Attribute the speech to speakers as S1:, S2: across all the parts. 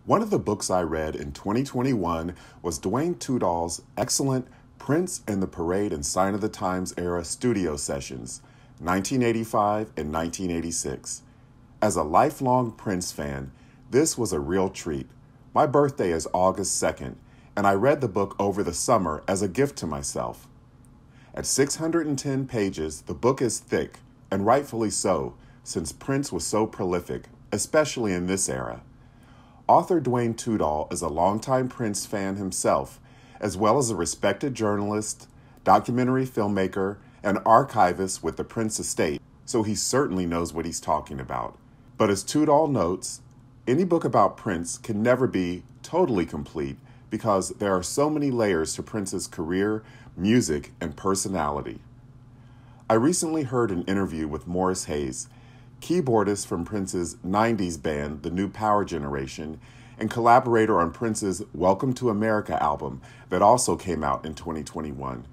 S1: One of the books I read in 2021 was Duane Tudahl's excellent Prince and the Parade and Sign of the Times era studio sessions, 1985 and 1986. As a lifelong Prince fan, this was a real treat. My birthday is August 2nd, and I read the book over the summer as a gift to myself. At 610 pages, the book is thick, and rightfully so, since Prince was so prolific, especially in this era. Author Duane Tudahl is a longtime Prince fan himself, as well as a respected journalist, documentary filmmaker, and archivist with the Prince estate, so he certainly knows what he's talking about. But as Tudahl notes, any book about Prince can never be totally complete because there are so many layers to Prince's career, music, and personality. I recently heard an interview with Morris Hayes, keyboardist from Prince's 90s band, The New Power Generation, and collaborator on Prince's Welcome to America album that also came out in 2021.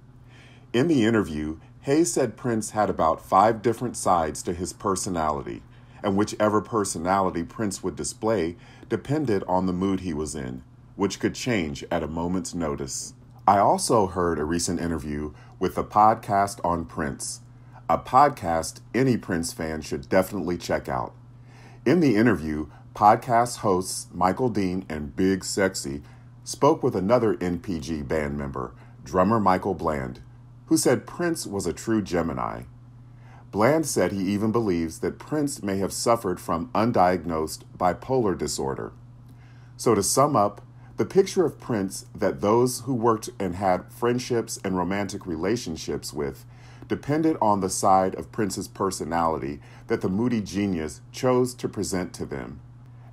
S1: In the interview, Hayes said Prince had about 5 different sides to his personality, and whichever personality Prince would display depended on the mood he was in, which could change at a moment's notice. I also heard a recent interview with the podcast on Prince, a podcast any Prince fan should definitely check out. In the interview, podcast hosts Michael Dean and Big Sexy spoke with another NPG band member, drummer Michael Bland, who said Prince was a true Gemini. Bland said he even believes that Prince may have suffered from undiagnosed bipolar disorder. So to sum up, the picture of Prince that those who worked and had friendships and romantic relationships with depended on the side of Prince's personality that the moody genius chose to present to them.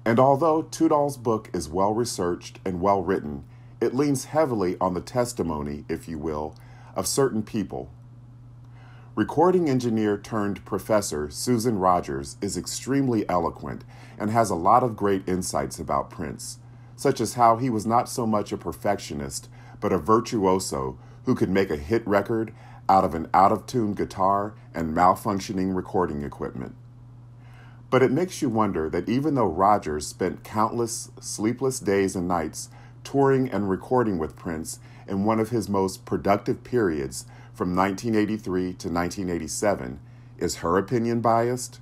S1: And although Tudahl's book is well-researched and well-written, it leans heavily on the testimony, if you will, of certain people. Recording engineer turned professor Susan Rogers is extremely eloquent and has a lot of great insights about Prince, such as how he was not so much a perfectionist, but a virtuoso who could make a hit record out of an out-of-tune guitar and malfunctioning recording equipment. But it makes you wonder that even though Rogers spent countless sleepless days and nights touring and recording with Prince in one of his most productive periods from 1983 to 1987, is her opinion biased?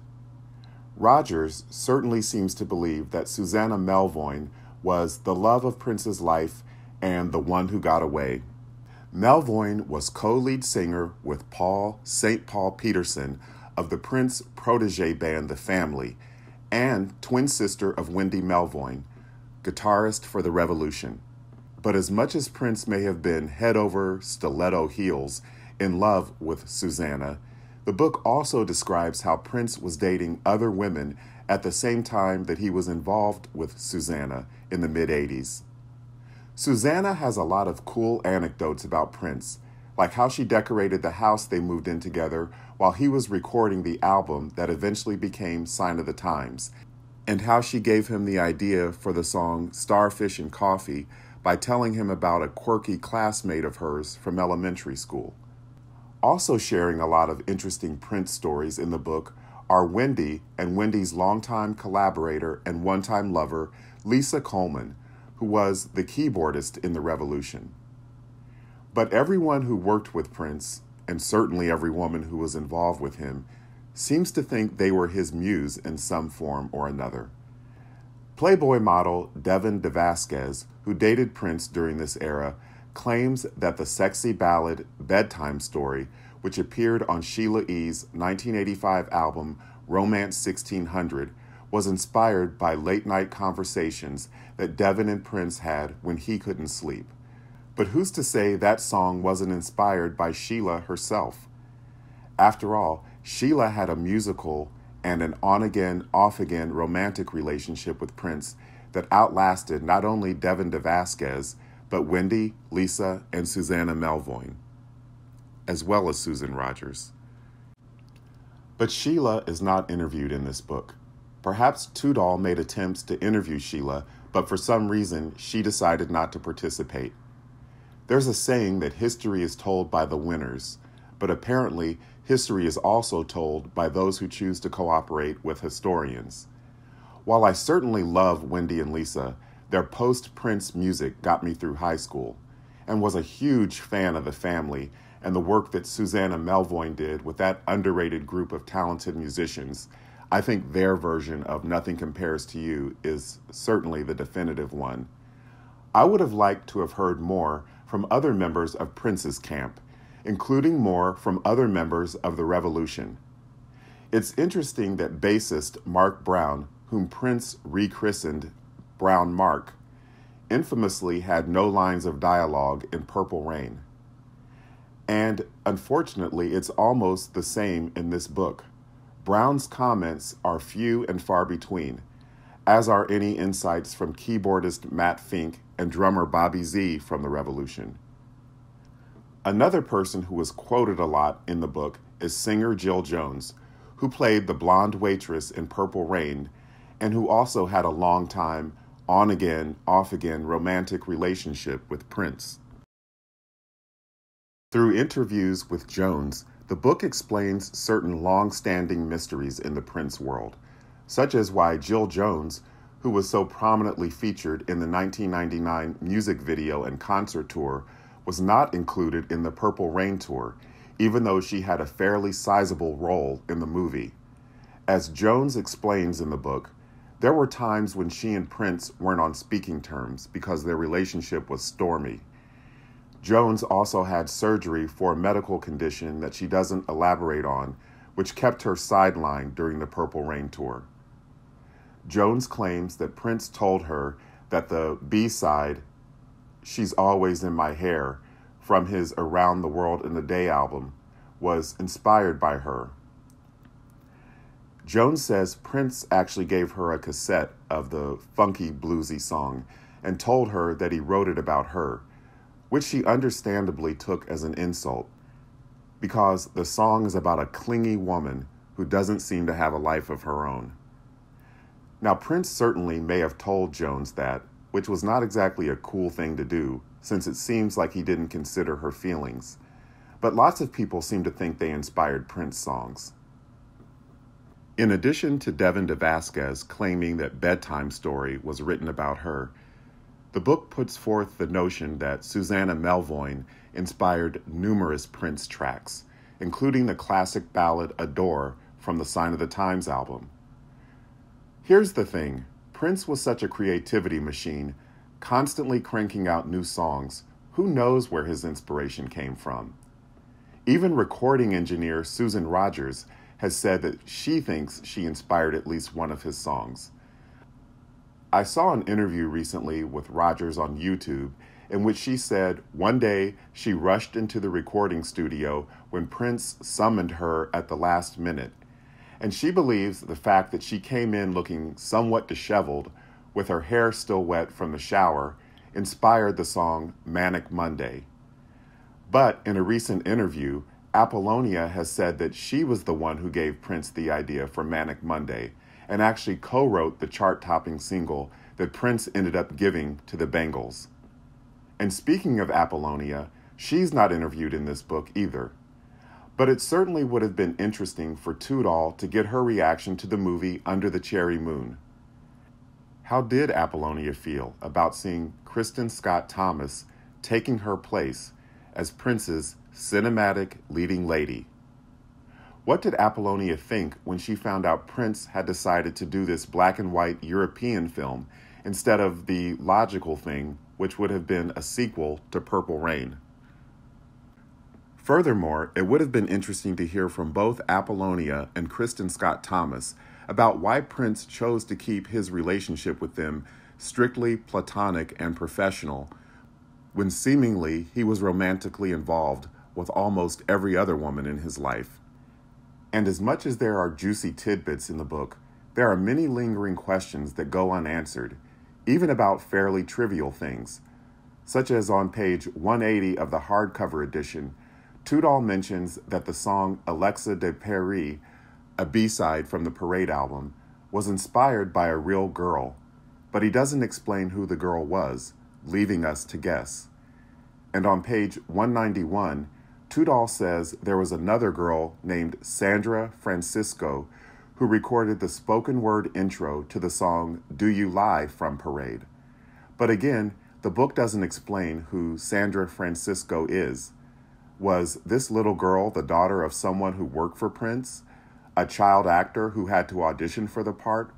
S1: Rogers certainly seems to believe that Susanna Melvoin was the love of Prince's life and the one who got away. Melvoin was co-lead singer with Paul St. Paul Peterson of the Prince protege band The Family, and twin sister of Wendy Melvoin, guitarist for The Revolution. But as much as Prince may have been head over stiletto heels in love with Susanna, the book also describes how Prince was dating other women at the same time that he was involved with Susanna in the mid-'80s. Susanna has a lot of cool anecdotes about Prince, like how she decorated the house they moved in together while he was recording the album that eventually became Sign of the Times, and how she gave him the idea for the song Starfish and Coffee by telling him about a quirky classmate of hers from elementary school. Also sharing a lot of interesting Prince stories in the book are Wendy and Wendy's longtime collaborator and one-time lover, Lisa Coleman, who was the keyboardist in The Revolution. But everyone who worked with Prince, and certainly every woman who was involved with him, seems to think they were his muse in some form or another. Playboy model Devin DeVasquez, who dated Prince during this era, claims that the sexy ballad Bedtime Story, which appeared on Sheila E.'s 1985 album Romance 1600, was inspired by late-night conversations that Devin and Prince had when he couldn't sleep. But who's to say that song wasn't inspired by Sheila herself? After all, Sheila had a musical and an on-again, off-again romantic relationship with Prince that outlasted not only Devin DeVasquez, but Wendy, Lisa, and Susanna Melvoin, as well as Susan Rogers. But Sheila is not interviewed in this book. Perhaps Tudahl made attempts to interview Sheila, but for some reason, she decided not to participate. There's a saying that history is told by the winners, but apparently history is also told by those who choose to cooperate with historians. While I certainly love Wendy and Lisa, their post-Prince music got me through high school, and was a huge fan of the family and the work that Susanna Melvoin did with that underrated group of talented musicians. I think their version of Nothing Compares to You is certainly the definitive one. I would have liked to have heard more from other members of Prince's camp, including more from other members of the Revolution. It's interesting that bassist Mark Brown, whom Prince rechristened Brown Mark, infamously had no lines of dialogue in Purple Rain. And unfortunately, it's almost the same in this book. Brown's comments are few and far between, as are any insights from keyboardist Matt Fink and drummer Bobby Z from the Revolution. Another person who was quoted a lot in the book is singer Jill Jones, who played the blonde waitress in Purple Rain and who also had a long-time, on-again, off-again romantic relationship with Prince. Through interviews with Jones, the book explains certain long-standing mysteries in the Prince world, such as why Jill Jones, who was so prominently featured in the 1999 music video and concert tour, was not included in the Purple Rain tour, even though she had a fairly sizable role in the movie. As Jones explains in the book, there were times when she and Prince weren't on speaking terms because their relationship was stormy. Jones also had surgery for a medical condition that she doesn't elaborate on, which kept her sidelined during the Purple Rain tour. Jones claims that Prince told her that the B-side, She's Always in My Hair, from his Around the World in a Day album, was inspired by her. Jones says Prince actually gave her a cassette of the funky bluesy song and told her that he wrote it about her, which she understandably took as an insult, because the song is about a clingy woman who doesn't seem to have a life of her own. Now, Prince certainly may have told Jones that, which was not exactly a cool thing to do, since it seems like he didn't consider her feelings. But lots of people seem to think they inspired Prince songs. In addition to Devin DeVasquez claiming that Bedtime Story was written about her, the book puts forth the notion that Susanna Melvoin inspired numerous Prince tracks, including the classic ballad Adore from the Sign of the Times album. Here's the thing, Prince was such a creativity machine, constantly cranking out new songs. Who knows where his inspiration came from? Even recording engineer Susan Rogers has said that she thinks she inspired at least one of his songs. I saw an interview recently with Rogers on YouTube in which she said one day she rushed into the recording studio when Prince summoned her at the last minute, and she believes the fact that she came in looking somewhat disheveled, with her hair still wet from the shower, inspired the song Manic Monday. But in a recent interview, Apollonia has said that she was the one who gave Prince the idea for Manic Monday, and actually co-wrote the chart-topping single that Prince ended up giving to the Bengals. And speaking of Apollonia, she's not interviewed in this book either. But it certainly would have been interesting for Tudahl to get her reaction to the movie Under the Cherry Moon. How did Apollonia feel about seeing Kristen Scott Thomas taking her place as Prince's cinematic leading lady? What did Apollonia think when she found out Prince had decided to do this black and white European film instead of the logical thing, which would have been a sequel to Purple Rain? Furthermore, it would have been interesting to hear from both Apollonia and Kristen Scott Thomas about why Prince chose to keep his relationship with them strictly platonic and professional, when seemingly he was romantically involved with almost every other woman in his life. And as much as there are juicy tidbits in the book, there are many lingering questions that go unanswered, even about fairly trivial things, such as on page 180 of the hardcover edition, Tudahl mentions that the song Alexa de Paris, a B-side from the Parade album, was inspired by a real girl, but he doesn't explain who the girl was, leaving us to guess. And on page 191, Tudahl says there was another girl named Sandra Francisco who recorded the spoken word intro to the song Do You Lie from Parade. But again, the book doesn't explain who Sandra Francisco is. Was this little girl the daughter of someone who worked for Prince, a child actor who had to audition for the part,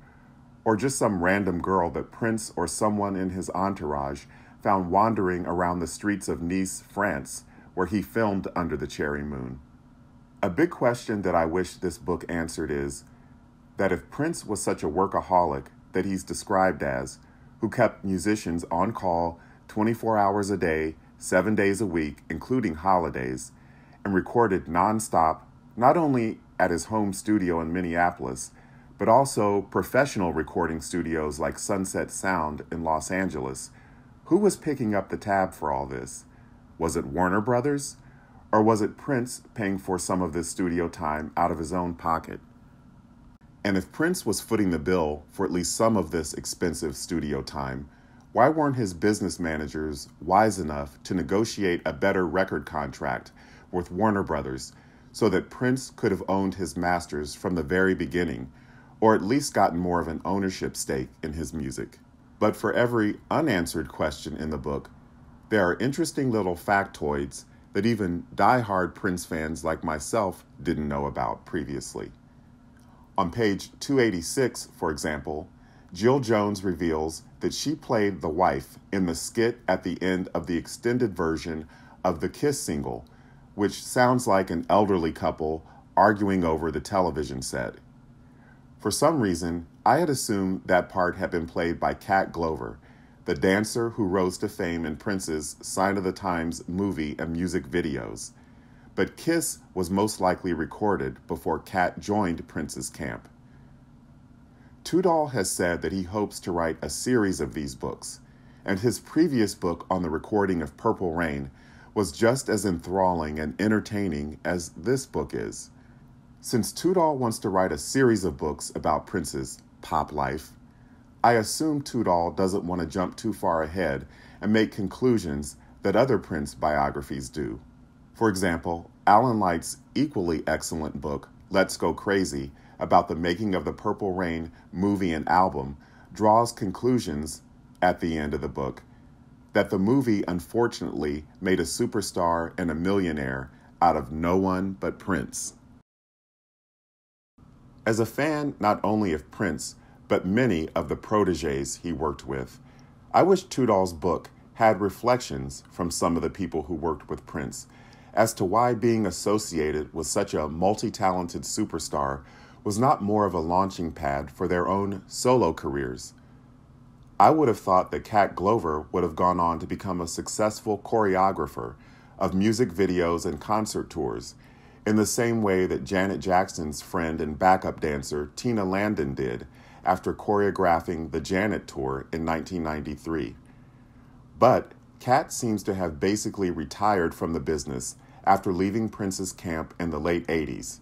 S1: or just some random girl that Prince or someone in his entourage found wandering around the streets of Nice, France, where he filmed Under the Cherry Moon? A big question that I wish this book answered is that if Prince was such a workaholic that he's described as, who kept musicians on call 24 hours a day, 7 days a week, including holidays, and recorded nonstop, not only at his home studio in Minneapolis, but also professional recording studios like Sunset Sound in Los Angeles, who was picking up the tab for all this? Was it Warner Brothers? Or was it Prince paying for some of this studio time out of his own pocket? And if Prince was footing the bill for at least some of this expensive studio time, why weren't his business managers wise enough to negotiate a better record contract with Warner Brothers so that Prince could have owned his masters from the very beginning, or at least gotten more of an ownership stake in his music? But for every unanswered question in the book, there are interesting little factoids that even die-hard Prince fans like myself didn't know about previously. On page 286, for example, Jill Jones reveals that she played the wife in the skit at the end of the extended version of the Kiss single, which sounds like an elderly couple arguing over the television set. For some reason, I had assumed that part had been played by Cat Glover, the dancer who rose to fame in Prince's Sign of the Times movie and music videos. But Kiss was most likely recorded before Cat joined Prince's camp. Tudahl has said that he hopes to write a series of these books, and his previous book on the recording of Purple Rain was just as enthralling and entertaining as this book is. Since Tudahl wants to write a series of books about Prince's pop life, I assume Tudahl doesn't want to jump too far ahead and make conclusions that other Prince biographies do. For example, Alan Light's equally excellent book, Let's Go Crazy, about the making of the Purple Rain movie and album, draws conclusions at the end of the book that the movie unfortunately made a superstar and a millionaire out of no one but Prince. As a fan not only of Prince, but many of the protégés he worked with, I wish Tudahl's book had reflections from some of the people who worked with Prince as to why being associated with such a multi-talented superstar was not more of a launching pad for their own solo careers. I would have thought that Cat Glover would have gone on to become a successful choreographer of music videos and concert tours, in the same way that Janet Jackson's friend and backup dancer Tina Landon did after choreographing the Janet Tour in 1993. But Cat seems to have basically retired from the business after leaving Prince's camp in the late 80s.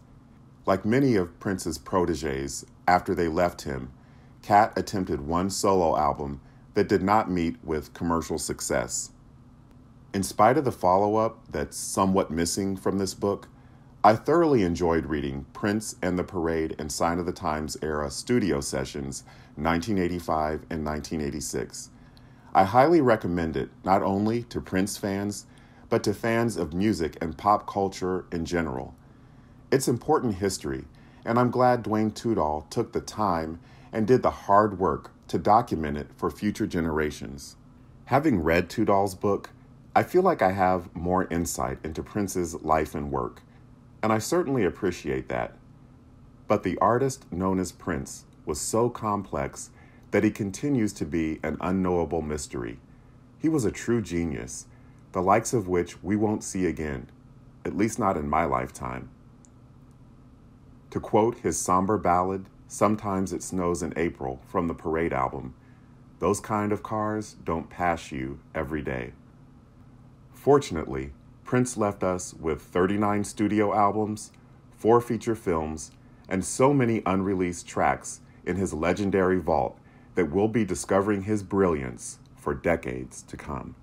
S1: Like many of Prince's protégés, after they left him, Cat attempted one solo album that did not meet with commercial success. In spite of the follow-up that's somewhat missing from this book, I thoroughly enjoyed reading Prince and the Parade and Sign of the Times era studio sessions, 1985 and 1986. I highly recommend it not only to Prince fans, but to fans of music and pop culture in general. It's important history, and I'm glad Duane Tudahl took the time and did the hard work to document it for future generations. Having read Tudahl's book, I feel like I have more insight into Prince's life and work, and I certainly appreciate that. But the artist known as Prince was so complex that he continues to be an unknowable mystery. He was a true genius, the likes of which we won't see again, at least not in my lifetime. To quote his somber ballad, Sometimes It Snows in April, from the Parade album, those kind of cars don't pass you every day. Fortunately, Prince left us with 39 studio albums, 4 feature films, and so many unreleased tracks in his legendary vault that we'll be discovering his brilliance for decades to come.